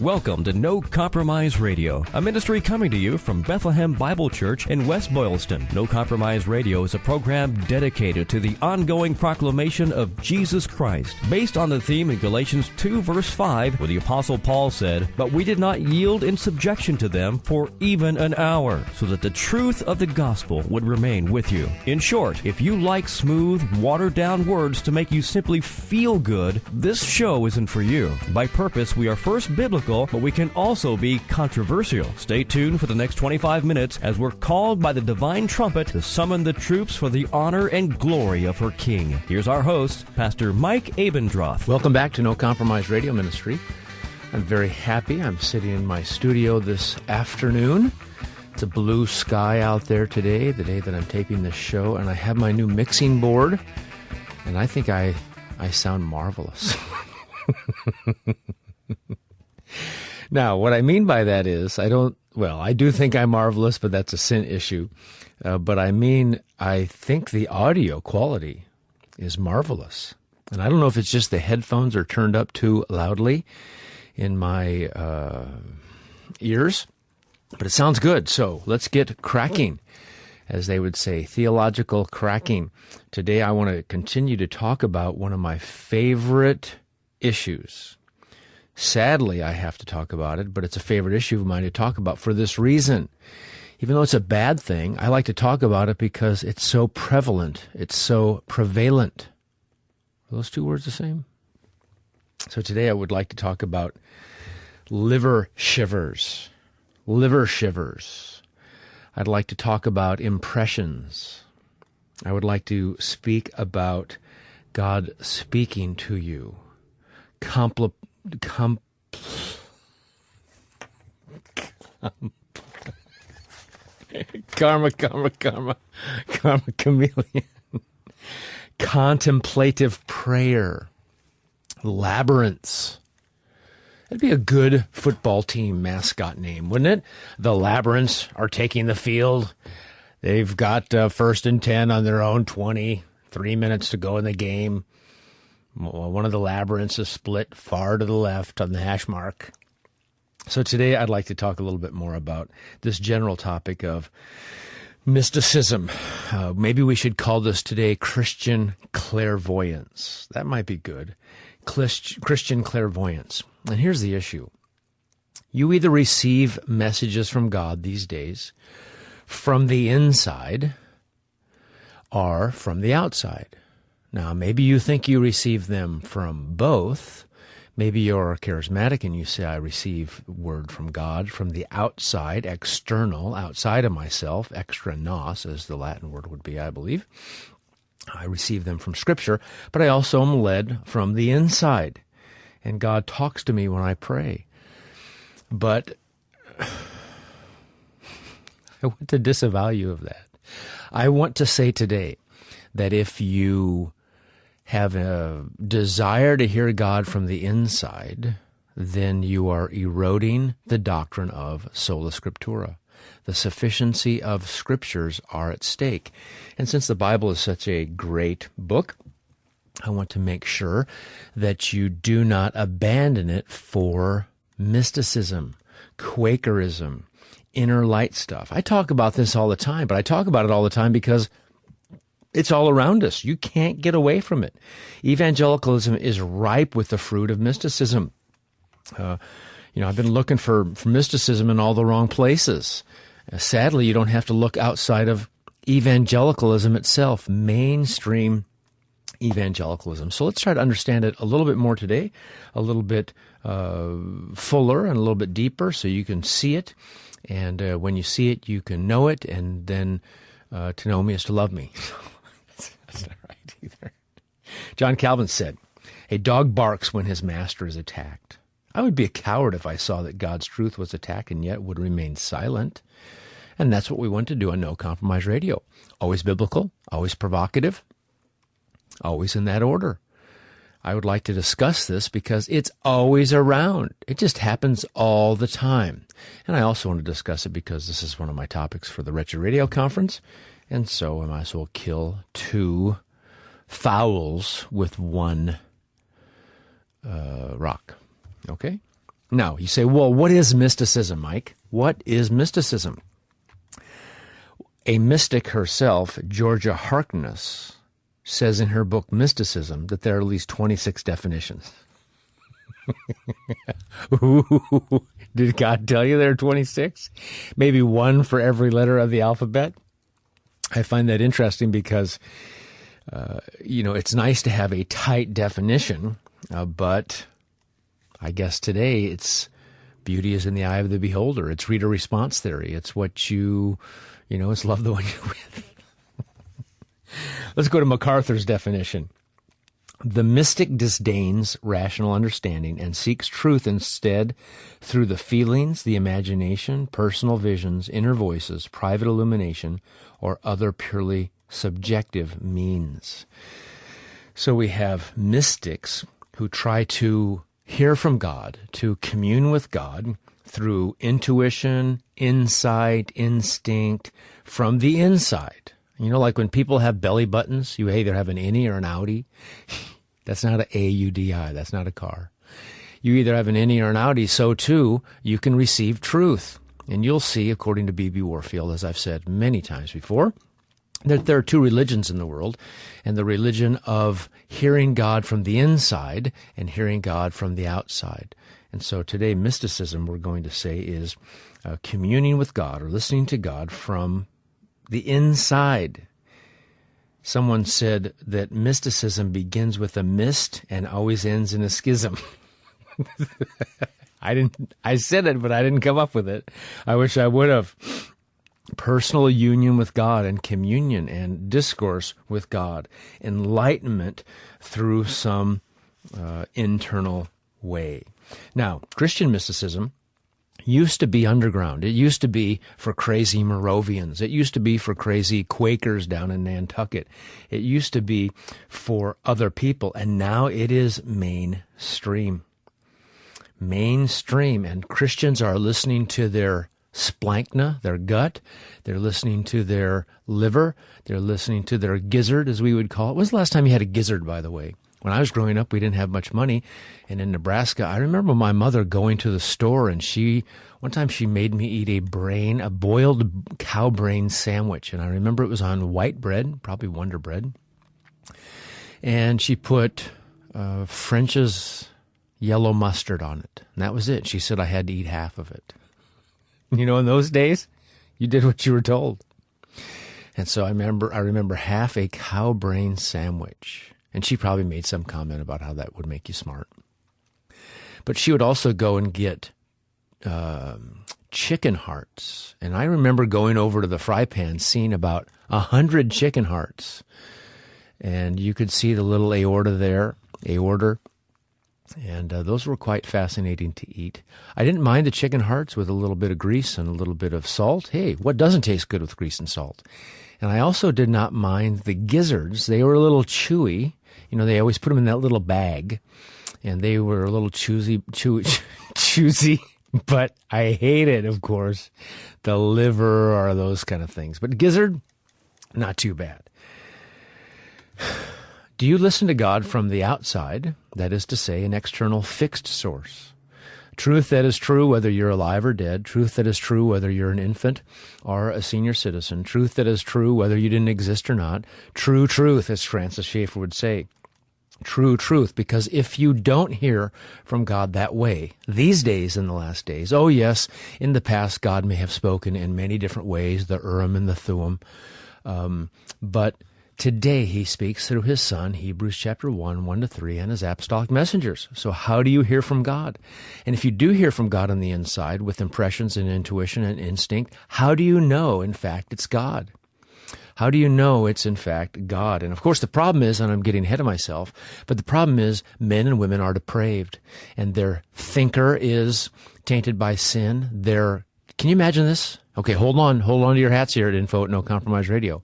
Welcome to No Compromise Radio, a ministry coming to you from Bethlehem Bible Church in West Boylston. No Compromise Radio is a program dedicated to the ongoing proclamation of Jesus Christ, based on the theme in Galatians 2, verse 5, where the Apostle Paul said, "But we did not yield in subjection to them for even an hour, so that the truth of the gospel would remain with you." In short, if you like smooth, watered-down words to make you simply feel good, this show isn't for you. By purpose, we are first biblical, but we can also be controversial. Stay tuned for the next 25 minutes as we're called by the divine trumpet to summon the troops for the honor and glory of her King. Here's our host, Pastor Mike Abendroth. Welcome back to No Compromise Radio Ministry. I'm very happy. I'm sitting in my studio this afternoon. It's a blue sky out there today, the day that I'm taping this show, and I have my new mixing board, and I think I sound marvelous. Now, what I mean by that is, I do think I'm marvelous, but that's a sin issue. But I mean, I think the audio quality is marvelous. And I don't know if it's just the headphones are turned up too loudly in my ears, but it sounds good. So let's get cracking, as they would say, theological cracking. Today I want to continue to talk about one of my favorite issues. Sadly, I have to talk about it, but it's a favorite issue of mine to talk about for this reason. Even though it's a bad thing, I like to talk about it because it's so prevalent. It's so prevalent. Are those two words the same? So today I would like to talk about liver shivers. Liver shivers. I'd like to talk about impressions. I would like to speak about God speaking to you. Karma chameleon. Contemplative prayer. Labyrinths. That'd be a good football team mascot name, wouldn't it? The Labyrinths are taking the field. They've got 1st and 10 on their own 20, 3 minutes to go in the game. One of the labyrinths is split far to the left on the hash mark. So today I'd like to talk a little bit more about this general topic of mysticism. Maybe we should call this today Christian clairvoyance. That might be good. Christian clairvoyance. And here's the issue. You either receive messages from God these days from the inside or from the outside. Now, maybe you think you receive them from both. Maybe you're charismatic and you say, I receive word from God from the outside, external, outside of myself, extra nos, as the Latin word would be, I believe. I receive them from Scripture, but I also am led from the inside. And God talks to me when I pray. But I want to disavow you of that. I want to say today that if you have a desire to hear God from the inside, then you are eroding the doctrine of sola scriptura. The sufficiency of scriptures are at stake. And since the Bible is such a great book, I want to make sure that you do not abandon it for mysticism, Quakerism, inner light stuff. I talk about this all the time, but I talk about it all the time because it's all around us. You can't get away from it. Evangelicalism is ripe with the fruit of mysticism. I've been looking for mysticism in all the wrong places. Sadly, you don't have to look outside of evangelicalism itself, mainstream evangelicalism. So let's try to understand it a little bit more today, a little bit fuller and a little bit deeper so you can see it. And when you see it, you can know it. And then to know me is to love me. That's not right either. John Calvin said, "A dog barks when his master is attacked. I would be a coward if I saw that God's truth was attacked and yet would remain silent." And that's what we want to do on No Compromise Radio. Always biblical, always provocative, always in that order. I would like to discuss this because it's always around. It just happens all the time. And I also want to discuss it because this is one of my topics for the Wretched Radio Conference. And so I might as well kill two fowls with one rock. Okay? Now, you say, well, what is mysticism, Mike? What is mysticism? A mystic herself, Georgia Harkness, says in her book Mysticism that there are at least 26 definitions. Did God tell you there are 26? Maybe one for every letter of the alphabet? I find that interesting because, it's nice to have a tight definition, but I guess today it's beauty is in the eye of the beholder. It's reader response theory. It's what it's love the one you're with. Let's go to MacArthur's definition. The mystic disdains rational understanding and seeks truth instead through the feelings, the imagination, personal visions, inner voices, private illumination, or other purely subjective means. So we have mystics who try to hear from God, to commune with God through intuition, insight, instinct, from the inside. Like when people have belly buttons, you either have an innie or an outie. That's not an A-U-D-I. That's not a car. You either have an innie or an outie, so too you can receive truth. And you'll see, according to B.B. Warfield, as I've said many times before, that there are two religions in the world, and the religion of hearing God from the inside and hearing God from the outside. And so today, mysticism, we're going to say, is communing with God or listening to God from the inside. Someone said that mysticism begins with a mist and always ends in a schism. I said it, but I didn't come up with it. I wish I would have. Personal union with God and communion and discourse with God. Enlightenment through some internal way. Now, Christian mysticism used to be underground. It used to be for crazy Moravians. It used to be for crazy Quakers down in Nantucket. It used to be for other people, and now it is mainstream. Mainstream, and Christians are listening to their splanchna, their gut. They're listening to their liver. They're listening to their gizzard, as we would call it. When's the last time you had a gizzard, by the way? When I was growing up, we didn't have much money. And in Nebraska, I remember my mother going to the store, and one time she made me eat a boiled cow brain sandwich. And I remember it was on white bread, probably Wonder Bread. And she put French's yellow mustard on it. And that was it. She said I had to eat half of it. In those days, you did what you were told. And so I remember half a cow brain sandwich. And she probably made some comment about how that would make you smart. But she would also go and get chicken hearts. And I remember going over to the fry pan, seeing about 100 chicken hearts. And you could see the little aorta there, and those were quite fascinating to eat. I didn't mind the chicken hearts with a little bit of grease and a little bit of salt. Hey, what doesn't taste good with grease and salt? And I also did not mind the gizzards. They were a little chewy. They always put them in that little bag, and they were a little choosy, but I hated, of course, the liver or those kind of things. But gizzard, not too bad. Do you listen to God from the outside? That is to say, an external fixed source. Truth that is true whether you're alive or dead. Truth that is true whether you're an infant or a senior citizen. Truth that is true whether you didn't exist or not. True truth, as Francis Schaeffer would say. True truth, because if you don't hear from God that way, these days in the last days, oh yes, in the past God may have spoken in many different ways, the Urim and the Thummim, but today he speaks through his Son, Hebrews chapter 1, 1-3, and his apostolic messengers. So how do you hear from God? And if you do hear from God on the inside with impressions and intuition and instinct, how do you know, in fact, it's God? How do you know it's, in fact, God? And, of course, the problem is, and I'm getting ahead of myself, but the problem is men and women are depraved, and their thinker is tainted by sin. Can you imagine this? Okay, hold on to your hats here at Info at No Compromise Radio.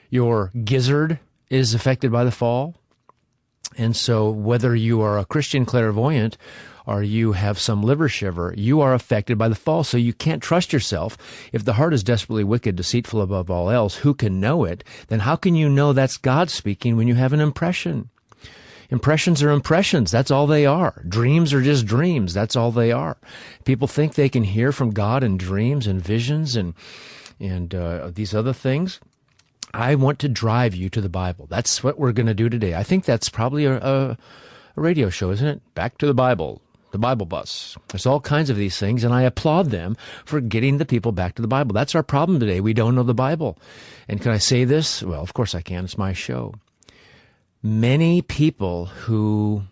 Your gizzard is affected by the fall. And so whether you are a Christian clairvoyant or you have some liver shiver, you are affected by the fall. So you can't trust yourself. If the heart is desperately wicked, deceitful above all else, who can know it? Then how can you know that's God speaking when you have an impression? Impressions are impressions. That's all they are. Dreams are just dreams. That's all they are. People think they can hear from God in dreams and visions and these other things. I want to drive you to the Bible. That's what we're going to do today. I think that's probably a radio show, isn't it? Back to the Bible bus. There's all kinds of these things, and I applaud them for getting the people back to the Bible. That's our problem today. We don't know the Bible. And can I say this? Well, of course I can. It's my show. Many people who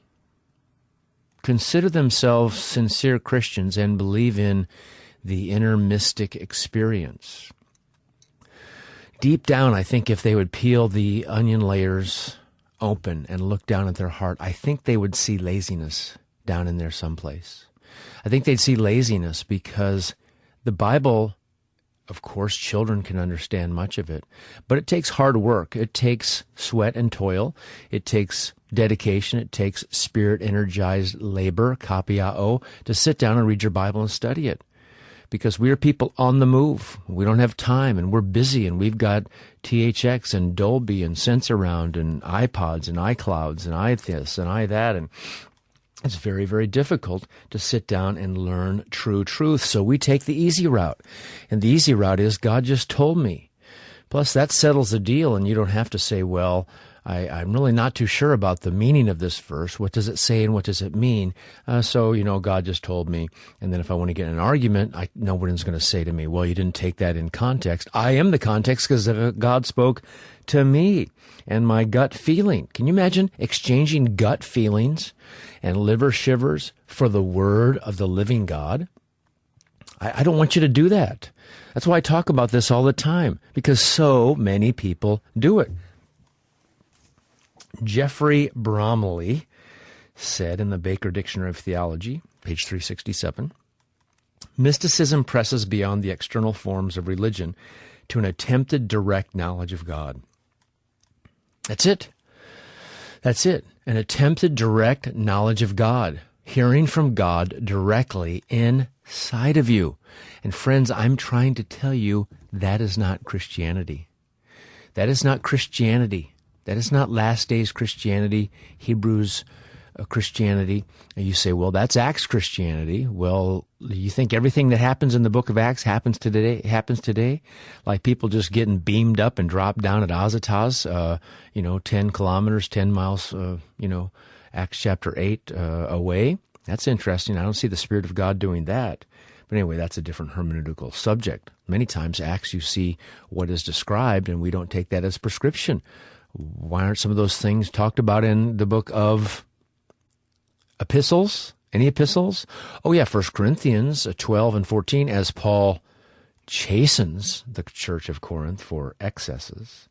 consider themselves sincere Christians and believe in the inner mystic experience, deep down, I think if they would peel the onion layers open and look down at their heart, I think they would see laziness down in there someplace. I think they'd see laziness because the Bible, of course, children can understand much of it, but it takes hard work. It takes sweat and toil. It takes dedication. It takes spirit-energized labor, kapiao, to sit down and read your Bible and study it. Because we are people on the move. We don't have time, and we're busy, and we've got THX and Dolby and Senseround and iPods and iClouds and iThis and iThat, and it's very, very difficult to sit down and learn true truth. So we take the easy route, and the easy route is God just told me. Plus, that settles the deal, and you don't have to say, well, I'm really not too sure about the meaning of this verse. What does it say and what does it mean? So, God just told me. And then if I want to get in an argument, nobody's going to say to me, well, you didn't take that in context. I am the context because God spoke to me and my gut feeling. Can you imagine exchanging gut feelings and liver shivers for the word of the living God? I don't want you to do that. That's why I talk about this all the time, because so many people do it. Jeffrey Bromley said in the Baker Dictionary of Theology, page 367, mysticism presses beyond the external forms of religion to an attempted direct knowledge of God. That's it. That's it. An attempted direct knowledge of God, hearing from God directly inside of you. And friends, I'm trying to tell you that is not Christianity. That is not Christianity. That is not last days Christianity, Hebrews Christianity. And you say, well, that's Acts Christianity. Well, you think everything that happens in the book of Acts happens today? Like people just getting beamed up and dropped down at Azotus, 10 kilometers, 10 miles, Acts chapter 8 away. That's interesting. I don't see the Spirit of God doing that. But anyway, that's a different hermeneutical subject. Many times, Acts, you see what is described, and we don't take that as prescription. Why aren't some of those things talked about in the book of epistles? Any epistles? Oh yeah, 1 Corinthians 12 and 14, as Paul chastens the church of Corinth for excesses.